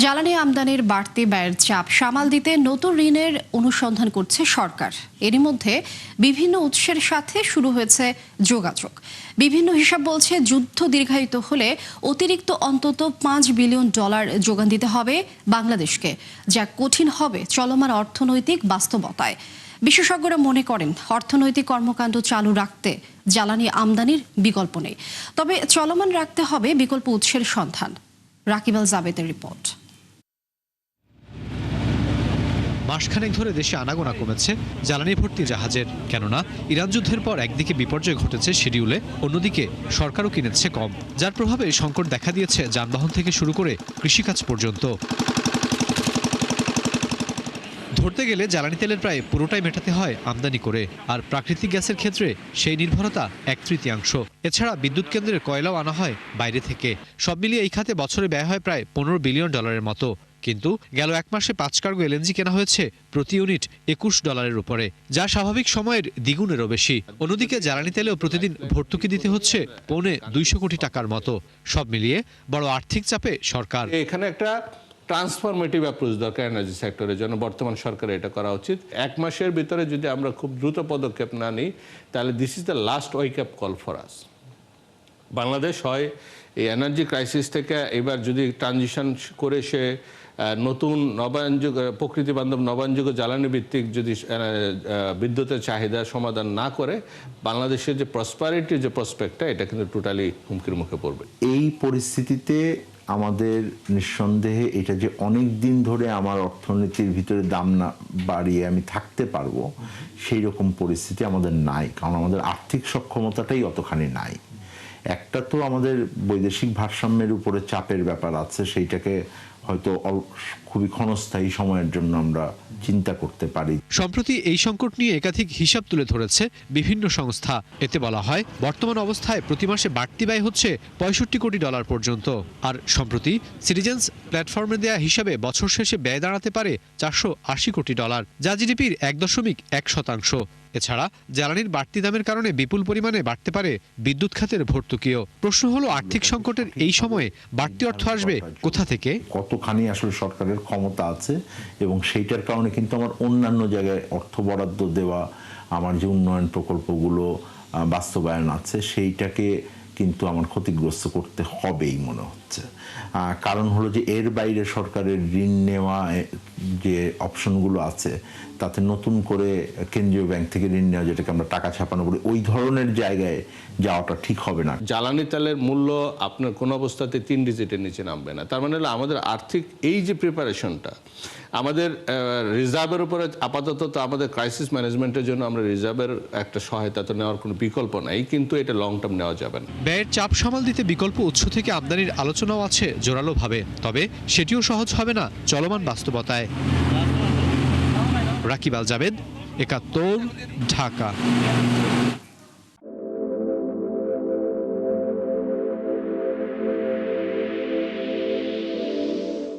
জ্বালানি আমদানির বাড়তি ব্যয়ের চাপ সামাল দিতে নতুন ঋণের অনুসন্ধান করছে সরকার। এরই মধ্যে বিভিন্ন উৎসের সাথে শুরু হয়েছে যোগাযোগ। বিভিন্ন হিসাব বলছে যুদ্ধ দীর্ঘায়িত হলে অতিরিক্ত অন্তত $5 বিলিয়ন যোগান দিতে হবে বাংলাদেশকে, যা কঠিন হবে চলমান অর্থনৈতিক বাস্তবতায়। বিশেষজ্ঞরা মনে করেন অর্থনৈতিক কর্মকাণ্ড চালু রাখতে জ্বালানি আমদানির বিকল্প নেই, তবে চলমান রাখতে হবে বিকল্প উৎসের সন্ধান। রাকিব আল জাবেদের রিপোর্ট। মাসখানেক ধরে দেশে আনাগোনা কমেছে জ্বালানি ভর্তি জাহাজের। কেননা ইরান যুদ্ধের পর একদিকে বিপর্যয় ঘটেছে শিডিউলে, অন্যদিকে সরকারও কিনেছে কম, যার প্রভাবে সংকট দেখা দিয়েছে যানবাহন থেকে শুরু করে কৃষিকাজ পর্যন্ত। ধরতে গেলে জ্বালানি তেলের প্রায় পুরোটাই মেটাতে হয় আমদানি করে, আর প্রাকৃতিক গ্যাসের ক্ষেত্রে সেই নির্ভরতা 1/3। এছাড়া বিদ্যুৎ কেন্দ্রের কয়লাও আনা হয় বাইরে থেকে। সব মিলিয়ে এই খাতে বছরে ব্যয় হয় প্রায় $15 বিলিয়ন মতো। কিন্তু গেল এক মাসে 5 কার্গো এলএনজি কেনা হয়েছে প্রতি ইউনিট $21 উপরে, যা স্বাভাবিক সময়ের দ্বিগুণেরও বেশি। অন্যদিকে জ্বালানি তেলেও প্রতিদিন ভর্তুকি দিতে হচ্ছে $250 কোটি মতো। সব মিলিয়ে বড় আর্থিক চাপে সরকার। এখানে একটা ট্রান্সফরমেটিভ অ্যাপ্রোচ দরকার এনার্জি সেক্টরের জন্য। বর্তমান সরকারের এটা করা উচিত। এক মাসের ভিতরে যদি আমরা খুব দ্রুত পদক্ষেপ না নিই, তাহলে this is the last wake up call for us. Bangladesh হয় এই এনার্জি ক্রাইসিস থেকে এবার যদি ট্রানজিশন করে সে নতুন নবায়নযোগ্য প্রকৃতি বান্ধব নবায়নযোগ্য জ্বালানি ভিত্তিক যদি বিদ্যুতের চাহিদার সমাধান না করে, বাংলাদেশের যে প্রসপারিটির যে প্রসপেক্টটা, এটা কিন্তু টোটালি হুমকির মুখে পড়বে। এই পরিস্থিতিতে আমাদের নিঃসন্দেহে এটা যে অনেক দিন ধরে আমার অর্থনীতির ভিতরে দাম না বাড়িয়ে আমি থাকতে পারবো, সেই রকম পরিস্থিতি আমাদের নাই, কারণ আমাদের আর্থিক সক্ষমতাটাই অতখানি নাই। একটা তো আমাদের বৈদেশিক ভারসাম্যের উপরে চাপের ব্যাপার আছে, সেইটাকে হয়তো খুবই ক্ষণস্থায়ী সময়ের জন্য আমরা চিন্তা করতে পারি। সম্প্রতি এই সংকট নিয়ে একাধিক হিসাব তুলে ধরেছে বিভিন্ন সংস্থা। এতে বলা হয় বর্তমান অবস্থায় প্রতি মাসে বাড়তি ব্যয় হচ্ছে $65 কোটি পর্যন্ত। আর সম্প্রতি সিটিজেন্স প্ল্যাটফর্মে দেয়া হিসাবে বছর শেষে ব্যয় দাঁড়াতে পারে $480 কোটি, যা জিডিপির 1.1%। এছাড়া জ্বালানির বাড়তি দামের কারণে বিপুল পরিমাণে বাড়তে পারে বিদ্যুৎ খাতের ভর্তুকিও। প্রশ্ন হলো, আর্থিক সংকটের এই সময়ে বাড়তি অর্থ আসবে কোথা থেকে? কতখানি আসলে সরকারের ক্ষমতা আছে, এবং সেইটার কারণে কিন্তু আমার অন্যান্য জায়গায় অর্থ বরাদ্দ দেওয়া, আমার যে উন্নয়ন প্রকল্পগুলো বাস্তবায়ন আছে, সেইটাকে কিন্তু আমার ক্ষতিগ্রস্ত করতে হবেই মনে হচ্ছে। কারণ হলো যে এর বাইরে সরকারের ঋণ নেওয়া যে অপশনগুলো আছে, তাতে নতুন করে কেন্দ্রীয় ব্যাংক থেকে ঋণ নেওয়া, যেটাকে আমরা টাকা ছাপানো বলি, ওই ধরনের জায়গায় যাওয়াটা ঠিক হবে না। জ্বালানি তেলের মূল্য আপনার কোনো অবস্থাতে 3 ডিজিটের নিচে নামবে না। তার মানে হলো আমাদের আর্থিক এই যে প্রিপারেশনটা, আমাদের রিজার্ভের উপরে আপাতত তো আমাদের ক্রাইসিস ম্যানেজমেন্টের জন্য আমরা রিজার্ভের একটা সহায়তা তো নেওয়ার কোনো বিকল্প নাই, কিন্তু এটা লং টার্ম নেওয়া যাবে না। ব্যয়ের চাপ সামাল দিতে বিকল্প উৎস থেকে আমদানির আলোচনাও আছে জোরালোভাবে, তবে সেটিও সহজ হবে না চলমান বাস্তবতায়। রাকিব আল জাবেদ, 71, ঢাকা।